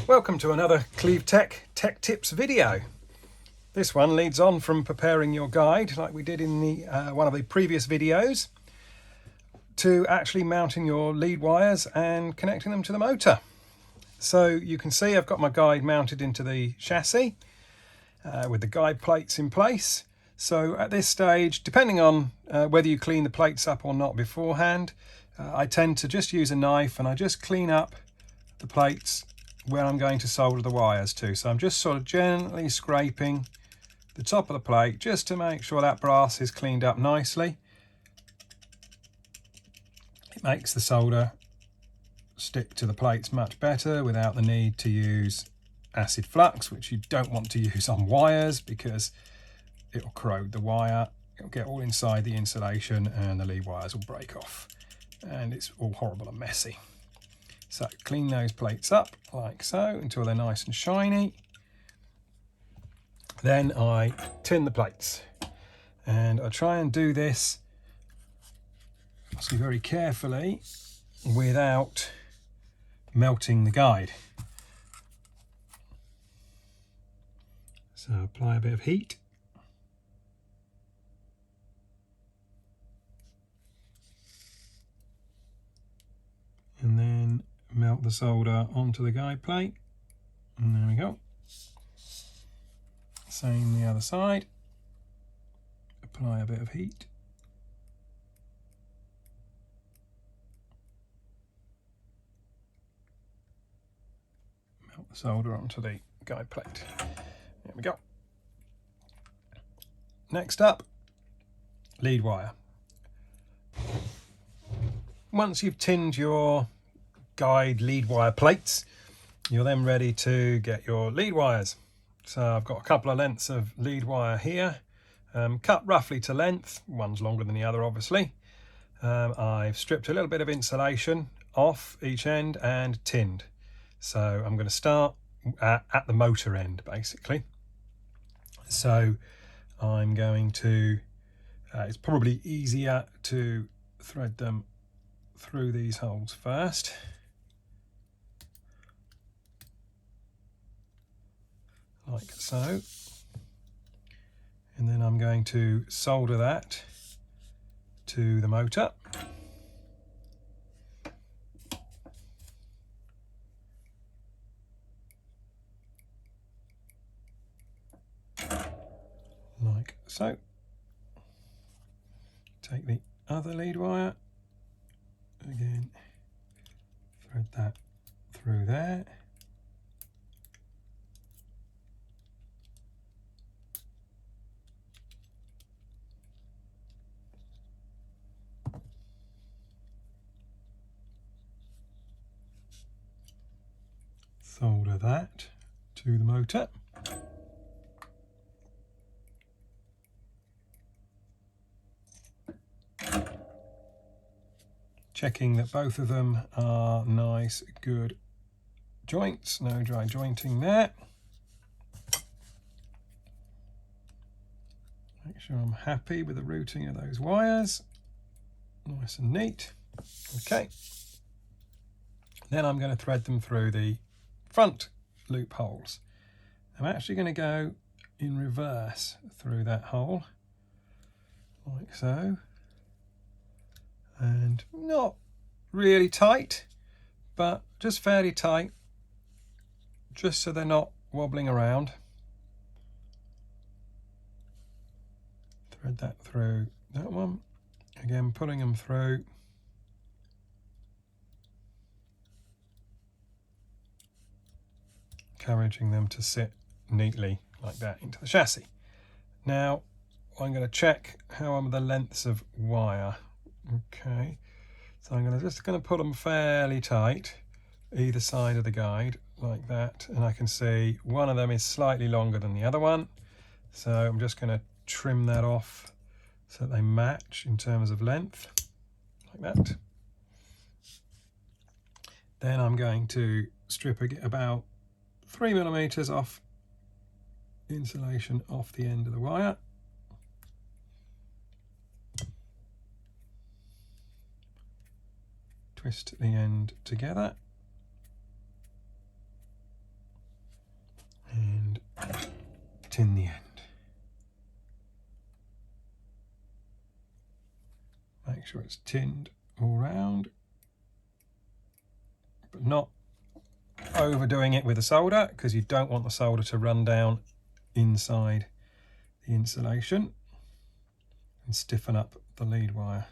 Welcome to another CleaveTech Tech Tips video. This one leads on from preparing your guide, like we did in the one of the previous videos, to actually mounting your lead wires and connecting them to the motor. So you can see I've got my guide mounted into the chassis with the guide plates in place. So at this stage, depending on whether you clean the plates up or not beforehand, I tend to just use a knife and I just clean up the plates where I'm going to solder the wires to. So I'm just sort of gently scraping the top of the plate just to make sure that brass is cleaned up nicely. It makes the solder stick to the plates much better without the need to use acid flux, which you don't want to use on wires because it'll corrode the wire, it'll get all inside the insulation and the lead wires will break off and it's all horrible and messy. So clean those plates up like so until they're nice and shiny. Then I tin the plates, and I try and do this very carefully without melting the guide. So apply a bit of heat. And then melt the solder onto the guide plate, and there we go. Same the other side. Apply a bit of heat. Melt the solder onto the guide plate. There we go. Next up, lead wire. Once you've tinned your guide lead wire plates, you're then ready to get your lead wires. So I've got a couple of lengths of lead wire here, cut roughly to length. One's longer than the other, obviously. I've stripped a little bit of insulation off each end and tinned. So I'm going to start at the motor end, basically. So I'm going to, it's probably easier to thread them through these holes first. Like so. And then I'm going to solder that to the motor. Like so. Take the other lead wire. Again, thread that through there. Solder that to the motor. Checking that both of them are nice, good joints, no dry jointing there. Make sure I'm happy with the routing of those wires. Nice and neat. Okay. Then I'm going to thread them through the front loopholes. I'm actually going to go in reverse through that hole, like so. And not really tight, but just fairly tight, just so they're not wobbling around. Thread that through that one. Again, pulling them through. Encouraging them to sit neatly like that into the chassis. Now, I'm going to check how are the lengths of wire. Okay, so I'm just going to put them fairly tight either side of the guide like that, and I can see one of them is slightly longer than the other one, so I'm just going to trim that off so that they match in terms of length like that. Then I'm going to strip about 3mm off insulation off the end of the wire. Twist the end together. tin the end. Make sure it's tinned all round, but not overdoing it with the solder, because you don't want the solder to run down inside the insulation and stiffen up the lead wire.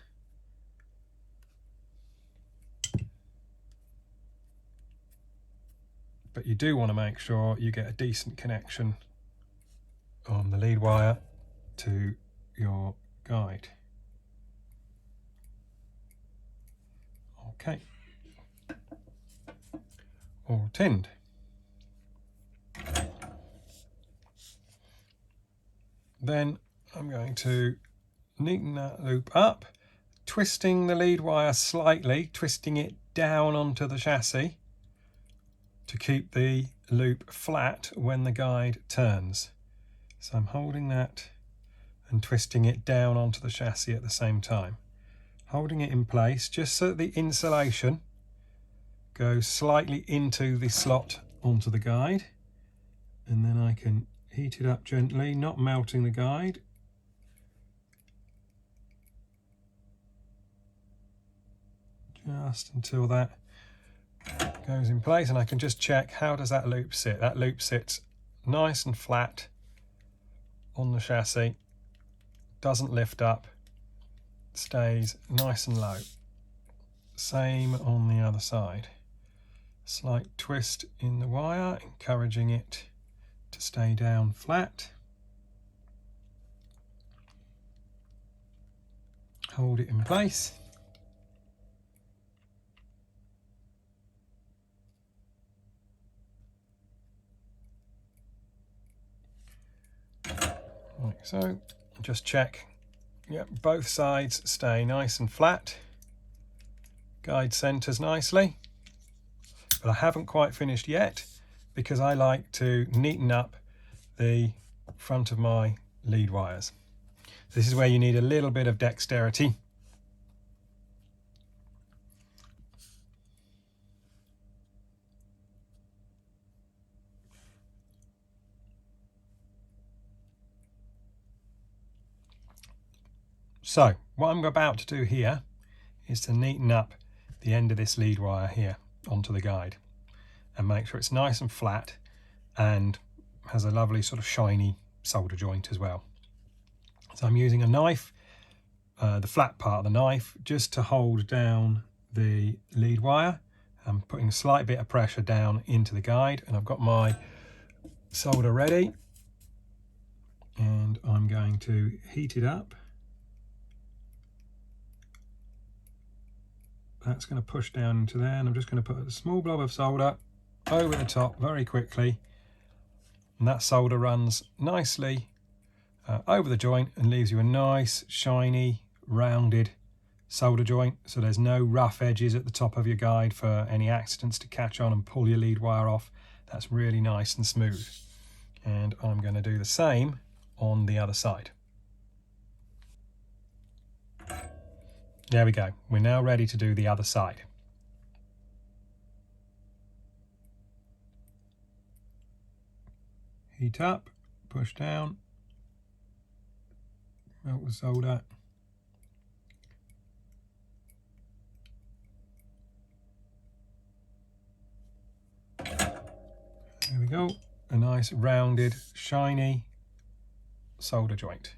But you do want to make sure you get a decent connection on the lead wire to your guide. Okay, all tinned. Then I'm going to neaten that loop up, twisting the lead wire slightly, twisting it down onto the chassis to keep the loop flat when the guide turns. So I'm holding that and twisting it down onto the chassis at the same time. Holding it in place just so that the insulation goes slightly into the slot onto the guide, and then I can heat it up gently, not melting the guide. Just until that goes in place, and I can just check, how does that loop sit? That loop sits nice and flat on the chassis, doesn't lift up, stays nice and low. Same on the other side. Slight twist in the wire, encouraging it to stay down flat. Hold it in place. Like so. Just check. Yep, both sides stay nice and flat. Guide centers nicely. But I haven't quite finished yet, because I like to neaten up the front of my lead wires. This is where you need a little bit of dexterity. So what I'm about to do here is to neaten up the end of this lead wire here onto the guide and make sure it's nice and flat and has a lovely sort of shiny solder joint as well. So I'm using a knife, the flat part of the knife, just to hold down the lead wire. I'm putting a slight bit of pressure down into the guide, and I've got my solder ready, and I'm going to heat it up. That's going to push down into there, and I'm just going to put a small blob of solder over the top very quickly, and that solder runs nicely over the joint and leaves you a nice shiny rounded solder joint, so there's no rough edges at the top of your guide for any accidents to catch on and pull your lead wire off. That's really nice and smooth, and I'm going to do the same on the other side. There we go. We're now ready to do the other side. Heat up, push down, melt the solder. There we go. A nice rounded, shiny solder joint.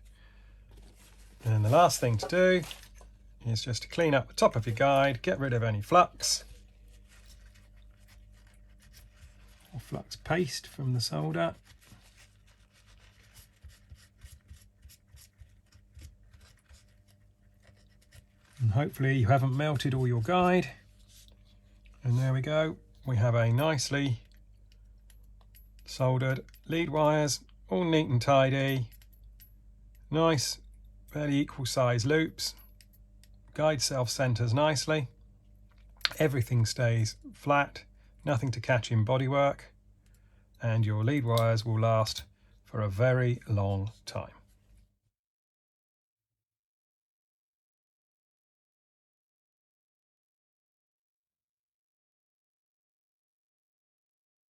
And the last thing to do is just to clean up the top of your guide, get rid of any flux or flux paste from the solder. And hopefully you haven't melted all your guide. And there we go. We have a nicely soldered lead wires, all neat and tidy. Nice, fairly equal size loops. Guide self-centers nicely. Everything stays flat, nothing to catch in bodywork, and your lead wires will last for a very long time.